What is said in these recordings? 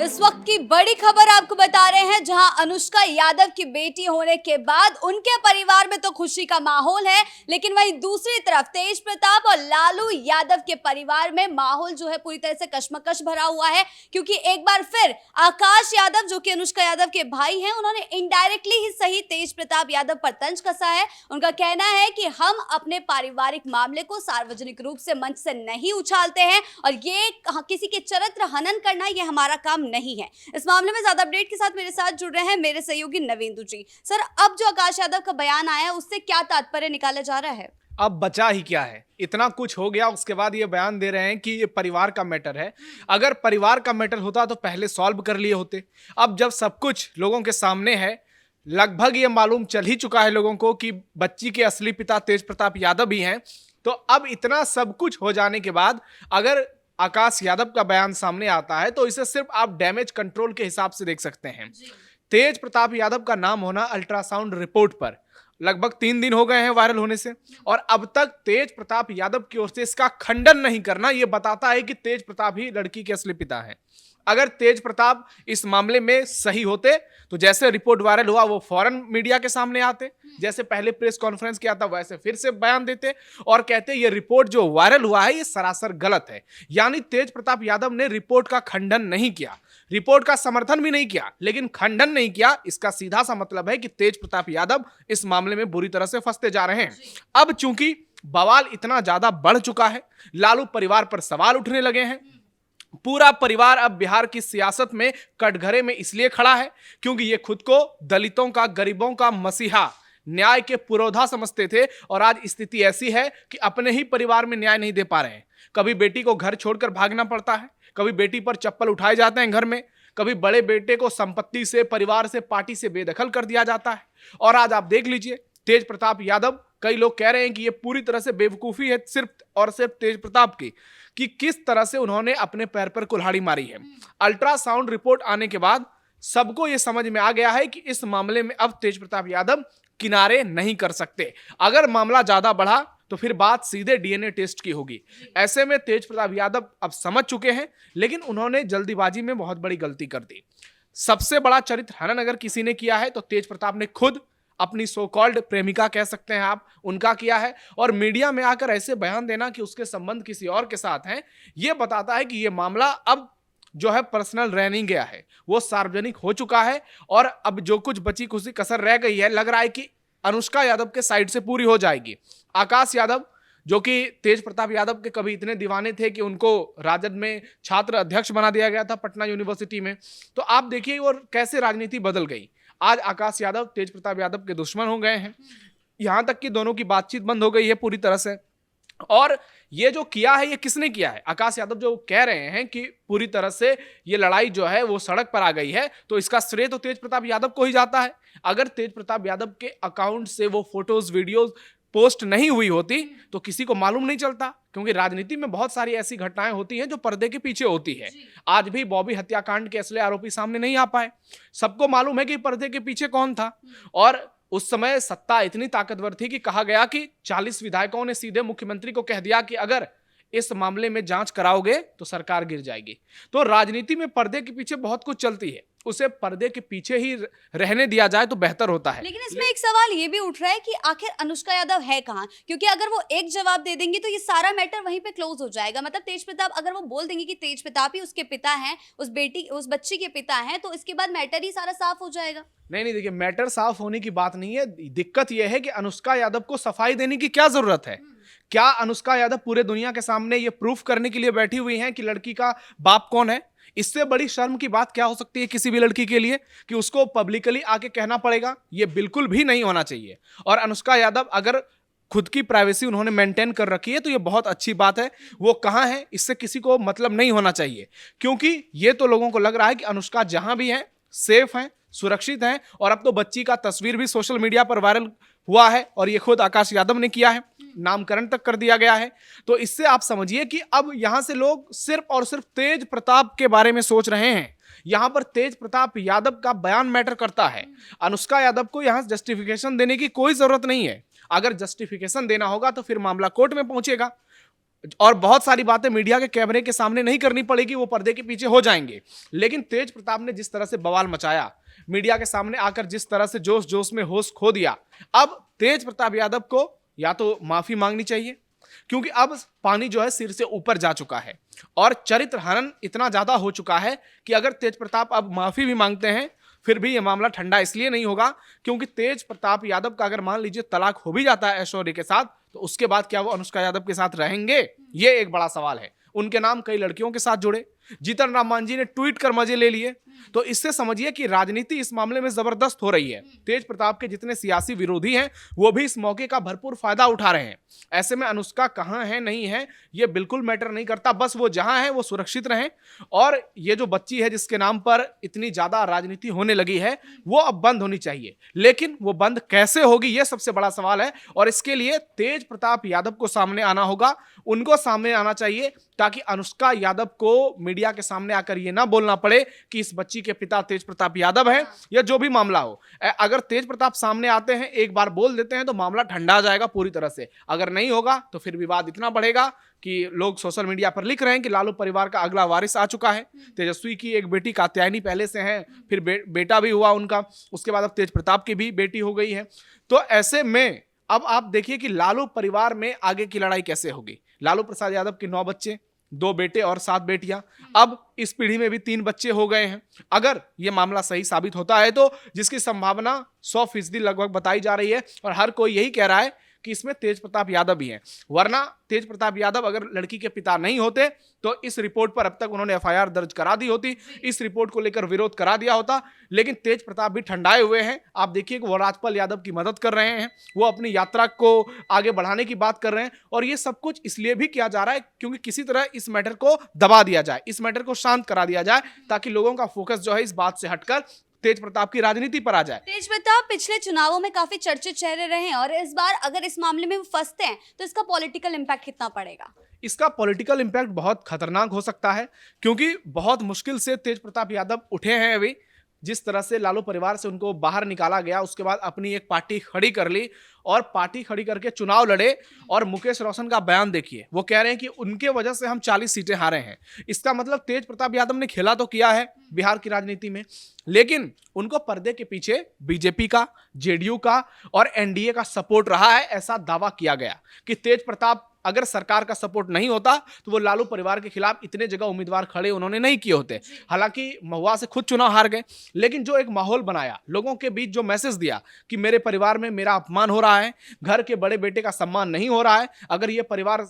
इस वक्त की बड़ी खबर आपको बता रहे हैं, जहां अनुष्का यादव की बेटी होने के बाद उनके परिवार में तो खुशी का माहौल है, लेकिन वहीं दूसरी तरफ तेज प्रताप और लालू यादव के परिवार में माहौल जो है पूरी तरह से कशमकश भरा हुआ है। क्योंकि एक बार फिर आकाश यादव, जो कि अनुष्का यादव के भाई हैं, उन्होंने इनडायरेक्टली ही सही तेज प्रताप यादव पर तंज कसा है। उनका कहना है कि हम अपने पारिवारिक मामले को सार्वजनिक रूप से मंच से नहीं उछालते हैं और ये किसी के चरित्र हनन करना ये हमारा काम नहीं है। इस मामले में ज्यादा अपडेट के साथ मेरे साथ जुड़ रहे हैं मेरे सहयोगी नवेंदु जी। सर, अब जो आकाश यादव का बयान आया है उससे क्या तात्पर्य निकाला जा रहा है? अब बचा ही क्या है, इतना कुछ हो गया, उसके बाद ये बयान दे रहे हैं कि ये परिवार का मैटर है। अगर परिवार का मैटर होता तो पहले सॉल्व कर लिए होते। अब जब सब कुछ लोगों के सामने है, लगभग ये मालूम चल ही चुका है लोगों को कि बच्ची के असली पिता तेज प्रताप यादव ही हैं, तो अब इतना सब कुछ हो जाने के बाद अगर आकाश यादव का बयान सामने आता है तो इसे सिर्फ आप डैमेज कंट्रोल के हिसाब से देख सकते हैं। तेज प्रताप यादव का नाम होना अल्ट्रासाउंड रिपोर्ट पर लगभग 3 दिन हो गए हैं वायरल होने से, और अब तक तेज प्रताप यादव की ओर से इसका खंडन नहीं करना यह बताता है कि तेज प्रताप ही लड़की के असली पिता हैं। अगर तेज प्रताप इस मामले में सही होते तो जैसे रिपोर्ट वायरल हुआ वो फौरन मीडिया के सामने आते, जैसे पहले प्रेस कॉन्फ्रेंस किया था वैसे फिर से बयान देते और कहते ये रिपोर्ट जो वायरल हुआ है ये सरासर गलत है। यानी तेज प्रताप यादव ने रिपोर्ट का खंडन नहीं किया, रिपोर्ट का समर्थन भी नहीं किया, लेकिन खंडन नहीं किया। इसका सीधा सा मतलब है कि तेज प्रताप यादव इस मामले में बुरी तरह से फंसते जा रहे हैं। अब चूंकि बवाल इतना ज्यादा बढ़ चुका है, लालू परिवार पर सवाल उठने लगे हैं। पूरा परिवार अब बिहार की सियासत में कटघरे में इसलिए खड़ा है क्योंकि ये खुद को दलितों का, गरीबों का मसीहा, न्याय के पुरोधा समझते थे, और आज स्थिति ऐसी है कि अपने ही परिवार में न्याय नहीं दे पा रहे हैं। कभी बेटी को घर छोड़कर भागना पड़ता है, कभी बेटी पर चप्पल उठाए जाते हैं घर में, कभी बड़े बेटे को संपत्ति से, परिवार से, पार्टी से बेदखल कर दिया जाता है। और आज आप देख लीजिए तेज प्रताप यादव, कई लोग कह रहे हैं कि ये पूरी तरह से बेवकूफी है सिर्फ और सिर्फ तेज प्रताप की, कि किस तरह से उन्होंने अपने पैर पर कुल्हाड़ी मारी है। अल्ट्रासाउंड रिपोर्ट आने के बाद सबको यह समझ में आ गया है कि इस मामले में अब तेज प्रताप यादव किनारे नहीं कर सकते। अगर मामला ज्यादा बढ़ा तो फिर बात सीधे डीएनए टेस्ट की होगी। ऐसे में तेज प्रताप यादव अब समझ चुके हैं, लेकिन उन्होंने जल्दीबाजी में बहुत बड़ी गलती कर दी। सबसे बड़ा चरित्र हनन अगर किसी ने किया है तो तेज प्रताप ने खुद अपनी सो कॉल्ड प्रेमिका कह सकते हैं आप, उनका किया है। और मीडिया में आकर ऐसे बयान देना कि उसके संबंध किसी और के साथ हैं, यह बताता है कि यह मामला अब जो है पर्सनल रह नहीं गया है, वो सार्वजनिक हो चुका है। और अब जो कुछ बची खुशी कसर रह गई है, लग रहा है कि अनुष्का यादव के साइड से पूरी हो जाएगी। आकाश यादव, जो कि तेज प्रताप यादव के कभी इतने दीवाने थे कि उनको राजद में छात्र अध्यक्ष बना दिया गया था पटना यूनिवर्सिटी में, तो आप देखिए और कैसे राजनीति बदल गई। आज आकाश यादव तेज प्रताप यादव के दुश्मन हो गए हैं, यहां तक कि दोनों की बातचीत बंद हो गई है पूरी तरह से। और ये जो किया है ये किसने किया है? आकाश यादव जो कह रहे हैं कि पूरी तरह से ये लड़ाई जो है वो सड़क पर आ गई है, तो इसका श्रेय तो तेज प्रताप यादव को ही जाता है। अगर तेज प्रताप यादव के अकाउंट से वो फोटोज, वीडियोज पोस्ट नहीं हुई होती तो किसी को मालूम नहीं चलता, क्योंकि राजनीति में बहुत सारी ऐसी घटनाएं होती हैं जो पर्दे के पीछे होती है। आज भी बॉबी हत्याकांड के असली आरोपी सामने नहीं आ पाए, सबको मालूम है कि पर्दे के पीछे कौन था। और उस समय सत्ता इतनी ताकतवर थी कि कहा गया कि 40 विधायकों ने सीधे मुख्यमंत्री को कह दिया कि अगर इस मामले में जांच कराओगे तो सरकार गिर जाएगी। तो राजनीति में पर्दे के पीछे बहुत कुछ चलती है, उसे पर्दे के पीछे ही रहने दिया जाए तो बेहतर होता है। लेकिन इसमें एक सवाल ये भी उठ रहा है कि आखिर अनुष्का यादव है कहाँ? क्योंकि अगर वो एक जवाब दे देंगी तो ये सारा मैटर वहीं पे क्लोज हो जाएगा। मतलब तेज प्रताप, अगर वो बोल देंगे कि तेज प्रताप ही उसके पिता हैं, उस बच्ची के पिता हैं, तो इसके बाद मैटर ही सारा साफ हो जाएगा। नहीं, देखिए, मैटर साफ होने की बात नहीं है। दिक्कत यह है कि अनुष्का यादव को सफाई देने की क्या जरूरत है? क्या अनुष्का यादव पूरे दुनिया के सामने ये प्रूफ करने के लिए बैठी हुई हैं कि लड़की का बाप कौन है? इससे बड़ी शर्म की बात क्या हो सकती है किसी भी लड़की के लिए कि उसको पब्लिकली आके कहना पड़ेगा? ये बिल्कुल भी नहीं होना चाहिए। और अनुष्का यादव अगर खुद की प्राइवेसी उन्होंने मेंटेन कर रखी है तो ये बहुत अच्छी बात है। वो कहाँ है इससे किसी को मतलब नहीं होना चाहिए, क्योंकि ये तो लोगों को लग रहा है कि अनुष्का जहां भी है सेफ है, सुरक्षित हैं। और अब तो बच्ची का तस्वीर भी सोशल मीडिया पर वायरल हुआ है और ये खुद आकाश यादव ने किया है, नामकरण तक कर दिया गया है। तो इससे आप समझिए कि अब यहां से लोग सिर्फ और सिर्फ तेज प्रताप के बारे में सोच रहे हैं। यहां पर तेज प्रताप यादव का बयान मैटर करता है। अनुष्का यादव को यहां जस्टिफिकेशन देने की कोई जरूरत नहीं है। अगर जस्टिफिकेशन देना होगा तो फिर मामला कोर्ट में पहुंचेगा। और बहुत सारी बातें मीडिया के कैमरे के सामने नहीं करनी पड़ेगी, वो पर्दे के पीछे हो जाएंगे। लेकिन तेज प्रताप ने जिस तरह से बवाल मचाया, मीडिया के सामने आकर जिस तरह से जोश जोश में होश खो दिया, अब तेज प्रताप यादव को या तो माफी मांगनी चाहिए, क्योंकि अब पानी जो है सिर से ऊपर जा चुका है और चरित्र हनन इतना ज्यादा हो चुका है कि अगर तेज प्रताप अब माफी भी मांगते हैं फिर भी यह मामला ठंडा इसलिए नहीं होगा क्योंकि तेज प्रताप यादव का अगर मान लीजिए तलाक हो भी जाता है ऐश्वर्या के साथ, तो उसके बाद क्या वो अनुष्का यादव के साथ रहेंगे, ये एक बड़ा सवाल है। उनके नाम कई लड़कियों के साथ जुड़े, जीतन राम मांझी ने ट्वीट कर मजे ले लिए। तो इससे समझिए कि राजनीति इस मामले में जबरदस्त हो रही है। तेज प्रताप के जितने सियासी विरोधी हैं वो भी इस मौके का भरपूर फायदा उठा रहे हैं। ऐसे में अनुष्का कहां है नहीं है ये बिल्कुल मैटर नहीं करता, बस वो जहां है वो सुरक्षित रहें। और ये जो बच्ची है जिसके नाम पर इतनी ज्यादा राजनीति होने लगी है वो अब बंद होनी चाहिए, लेकिन वो बंद कैसे होगी ये सबसे बड़ा सवाल है। और इसके लिए तेज प्रताप यादव को सामने आना होगा, उनको सामने आना चाहिए ताकि अनुष्का यादव को मीडिया के सामने आकर ये ना बोलना पड़े कि इस बच्ची के पिता तेज प्रताप यादव हैं या जो भी मामला हो। अगर तेज प्रताप सामने आते हैं, एक बार बोल देते हैं तो मामला ठंडा जाएगा पूरी तरह से। अगर नहीं होगा तो फिर विवाद इतना बढ़ेगा कि लोग सोशल मीडिया पर लिख रहे हैं कि लालू परिवार का अगला वारिस आ चुका है। तेजस्वी की एक बेटी कात्यायनी पहले से है, फिर बेटा भी हुआ उनका, उसके बाद अब तेज प्रताप की भी बेटी हो गई है। तो ऐसे में अब आप देखिए कि लालू परिवार में आगे की लड़ाई कैसे होगी। लालू प्रसाद यादव के 9 बच्चे, 2 बेटे और 7 बेटियां, अब इस पीढ़ी में भी 3 बच्चे हो गए हैं। अगर ये मामला सही साबित होता है तो जिसकी संभावना 100% लगभग बताई जा रही है और हर कोई यही कह रहा है कि इसमें तेज प्रताप यादव भी हैं। वरना तेज प्रताप यादव अगर लड़की के पिता नहीं होते तो इस रिपोर्ट पर अब तक उन्होंने एफआईआर दर्ज करा दी होती, इस रिपोर्ट को लेकर विरोध करा दिया होता। लेकिन तेज प्रताप भी ठंडाए हुए हैं। आप देखिए कि वो राजपाल यादव की मदद कर रहे हैं, वो अपनी यात्रा को आगे बढ़ाने की बात कर रहे हैं। और ये सब कुछ इसलिए भी किया जा रहा है क्योंकि किसी तरह इस मैटर को दबा दिया जाए, इस मैटर को शांत करा दिया जाए, ताकि लोगों का फोकस जो है इस बात से हटकर तेज प्रताप की राजनीति पर आ जाए। तेज प्रताप पिछले चुनावों में काफी चर्चित चेहरे रहे हैं और इस बार अगर इस मामले में वो फंसते हैं तो इसका पॉलिटिकल इम्पैक्ट कितना पड़ेगा? इसका पॉलिटिकल इम्पैक्ट बहुत खतरनाक हो सकता है क्योंकि बहुत मुश्किल से तेज प्रताप यादव उठे हैं अभी। जिस तरह से लालू परिवार से उनको बाहर निकाला गया, उसके बाद अपनी एक पार्टी खड़ी कर ली और पार्टी खड़ी करके चुनाव लड़े। और मुकेश रोशन का बयान देखिए, वो कह रहे हैं कि उनके वजह से हम 40 सीटें हारे हैं। इसका मतलब तेज प्रताप यादव ने खेला तो किया है बिहार की राजनीति में, लेकिन उनको पर्दे के पीछे बीजेपी का, जेडीयू का और एनडीए का सपोर्ट रहा है। ऐसा दावा किया गया कि तेज प्रताप अगर सरकार का सपोर्ट नहीं होता तो वो लालू परिवार के खिलाफ इतने जगह उम्मीदवार खड़े उन्होंने नहीं किए होते। हालांकि महुआ से खुद चुनाव हार गए, लेकिन जो एक माहौल बनाया, लोगों के बीच जो मैसेज दिया कि मेरे परिवार में मेरा अपमान हो रहा है, घर के बड़े बेटे का सम्मान नहीं हो रहा है, अगर ये परिवार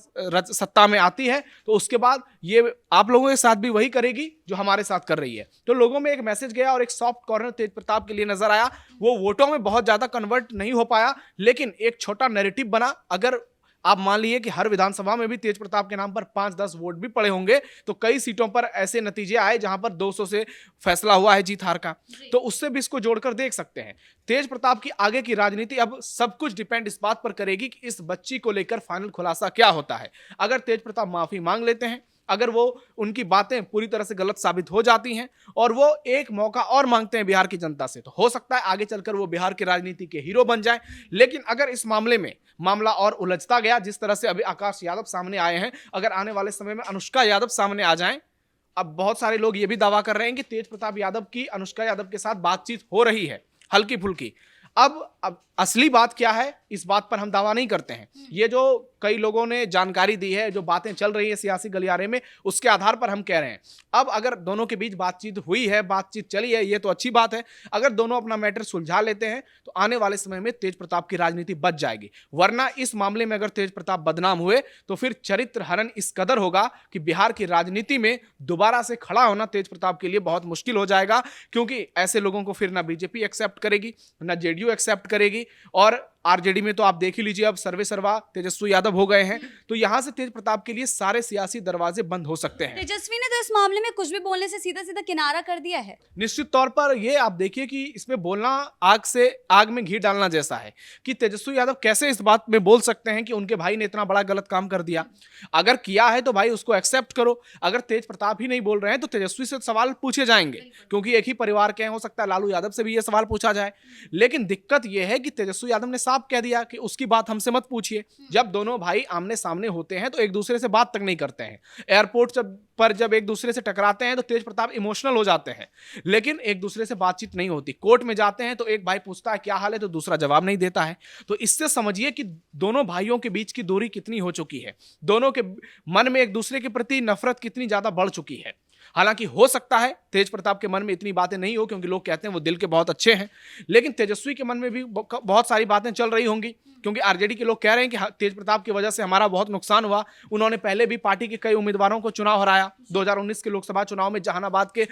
सत्ता में आती है तो उसके बाद ये आप लोगों के साथ भी वही करेगी जो हमारे साथ कर रही है। तो लोगों में एक मैसेज गया और एक सॉफ्ट कॉर्नर तेज प्रताप के लिए नजर आया। वो वोटों में बहुत ज्यादा कन्वर्ट नहीं हो पाया, लेकिन एक छोटा नैरेटिव बना। अगर आप मान लीजिए कि हर विधानसभा में भी तेज प्रताप के नाम पर 5-10 वोट भी पड़े होंगे तो कई सीटों पर ऐसे नतीजे आए जहां पर 200 से फैसला हुआ है जीत हार का, तो उससे भी इसको जोड़कर देख सकते हैं। तेज प्रताप की आगे की राजनीति अब सब कुछ डिपेंड इस बात पर करेगी कि इस बच्ची को लेकर फाइनल खुलासा क्या होता है। अगर तेज प्रताप माफी मांग लेते हैं, अगर वो उनकी बातें पूरी तरह से गलत साबित हो जाती हैं और वो एक मौका और मांगते हैं बिहार की जनता से, तो हो सकता है आगे चलकर वो बिहार की राजनीति के हीरो बन जाए। लेकिन अगर इस मामले में मामला और उलझता गया, जिस तरह से अभी आकाश यादव सामने आए हैं, अगर आने वाले समय में अनुष्का यादव सामने आ जाएं, अब बहुत सारे लोग ये भी दावा कर रहे हैं कि तेज प्रताप यादव की अनुष्का यादव के साथ बातचीत हो रही है हल्की फुल्की। अब असली बात क्या है इस बात पर हम दावा नहीं करते हैं। ये जो कई लोगों ने जानकारी दी है, जो बातें चल रही है सियासी गलियारे में, उसके आधार पर हम कह रहे हैं। अब अगर दोनों के बीच बातचीत हुई है, बातचीत चली है, ये तो अच्छी बात है। अगर दोनों अपना मैटर सुलझा लेते हैं तो आने वाले समय में तेज प्रताप की राजनीति बच जाएगी। वरना इस मामले में अगर तेज प्रताप बदनाम हुए तो फिर चरित्र हनन इस कदर होगा कि बिहार की राजनीति में दोबारा से खड़ा होना तेज प्रताप के लिए बहुत मुश्किल हो जाएगा, क्योंकि ऐसे लोगों को फिर ना बीजेपी एक्सेप्ट करेगी, ना जेडीयू एक्सेप्ट करेगी। और आरजेडी में तो आप देख ही लीजिए, अब सर्वे सर्वा तेजस्वी यादव हो गए हैं, तो यहां से तेज प्रताप के लिए सारे सियासी दरवाजे बंद हो सकते हैं। तेजस्वी ने तो इस मामले में कुछ भी बोलने से सीधा सीधा किनारा कर दिया है। निश्चित तौर पर ये आप देखिए कि इसमें बोलना आग से आग में घी डालना जैसा है कि तेजस्वी यादव कैसे इस बात में बोल सकते हैं कि उनके भाई ने इतना बड़ा गलत काम कर दिया। अगर किया है तो भाई उसको एक्सेप्ट करो। अगर तेज प्रताप ही नहीं बोल रहे हैं तो तेजस्वी से सवाल पूछे जाएंगे, क्योंकि एक ही परिवार के हैं। हो सकता है लालू यादव से भी ये सवाल पूछा जाए। लेकिन दिक्कत यह है कि तेजस्वी यादव ने साफ कह दिया कि उसकी बात हमसे मत पूछिए। जब दोनों भाई आमने सामने होते हैं तो एक दूसरे से बात तक नहीं करते हैं। एयरपोर्ट पर जब एक दूसरे से टकराते हैं तो तेज प्रताप इमोशनल हो जाते हैं, लेकिन एक दूसरे से बातचीत नहीं होती। कोर्ट में जाते हैं तो एक भाई पूछता है क्या हाल है, तो दूसरा जवाब नहीं देता है। तो इससे समझिए कि दोनों भाइयों के बीच की दूरी कितनी हो चुकी है, दोनों के मन में एक दूसरे के प्रति नफरत कितनी ज्यादा बढ़ चुकी है। हालांकि हो सकता है तेज प्रताप के मन में इतनी बातें नहीं हो, क्योंकि लोग कहते हैं वो दिल के बहुत अच्छे हैं, लेकिन तेजस्वी के मन में भी बहुत सारी बातें चल रही होंगी, क्योंकि आरजेडी के लोग कह रहे हैं कि तेज प्रताप की वजह से हमारा बहुत नुकसान हुआ। उन्होंने पहले भी पार्टी के कई उम्मीदवारों को चुनाव हराया। 2019 के लोकसभा चुनाव में जहानाबाद के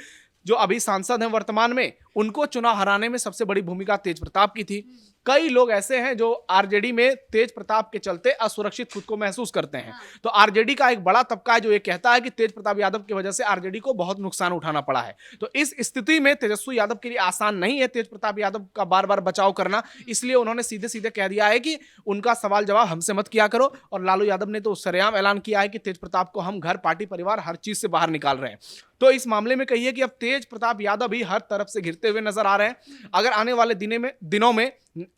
जो अभी सांसद हैं वर्तमान में, उनको चुनाव हराने में सबसे बड़ी भूमिका तेज प्रताप की थी। कई लोग ऐसे हैं जो आरजेडी में तेज प्रताप के चलते असुरक्षित खुद को महसूस करते हैं। तो आरजेडी का एक बड़ा तबका है जो ये कहता है कि तेज प्रताप यादव की वजह से आरजेडी को बहुत नुकसान उठाना पड़ा है। तो इस स्थिति में तेजस्वी यादव के लिए आसान नहीं है तेज प्रताप यादव का बार बार बचाव करना, इसलिए उन्होंने सीधे सीधे कह दिया है कि उनका सवाल जवाब हमसे मत किया करो। और लालू यादव ने तो सरेआम ऐलान किया है कि तेज प्रताप को हम घर, पार्टी, परिवार हर चीज से बाहर निकाल रहे हैं। तो इस मामले में कहिए कि अब तेज प्रताप यादव भी हर तरफ से घिरते हुए नजर आ रहे हैं। अगर आने वाले दिनों में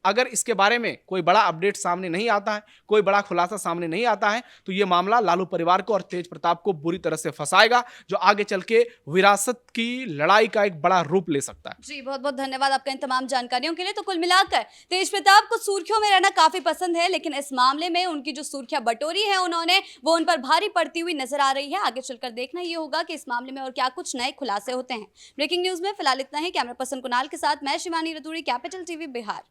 अगर इसके बारे में कोई बड़ा अपडेट सामने नहीं आता है, कोई बड़ा खुलासा सामने नहीं आता है, तो यह मामला लालू परिवार को और तेज प्रताप को बुरी तरह से फंसाएगा, जो आगे चल के विरासत की लड़ाई का एक बड़ा रूप ले सकता है। जी, बहुत बहुत धन्यवाद आपका इन तमाम जानकारियों के लिए। तो कुल मिलाकर तेज प्रताप को सुर्खियों में रहना काफी पसंद है, लेकिन इस मामले में उनकी जो सुर्खियां बटोरी है उन्होंने, वो उन पर भारी पड़ती हुई नजर आ रही है। आगे चलकर देखना ये होगा कि इस मामले में और क्या कुछ नए खुलासे होते हैं। ब्रेकिंग न्यूज में फिलहाल इतना ही। कैमरा पर्सन कुणाल के साथ मैं शिवानी रतूड़ी, कैपिटल टीवी बिहार।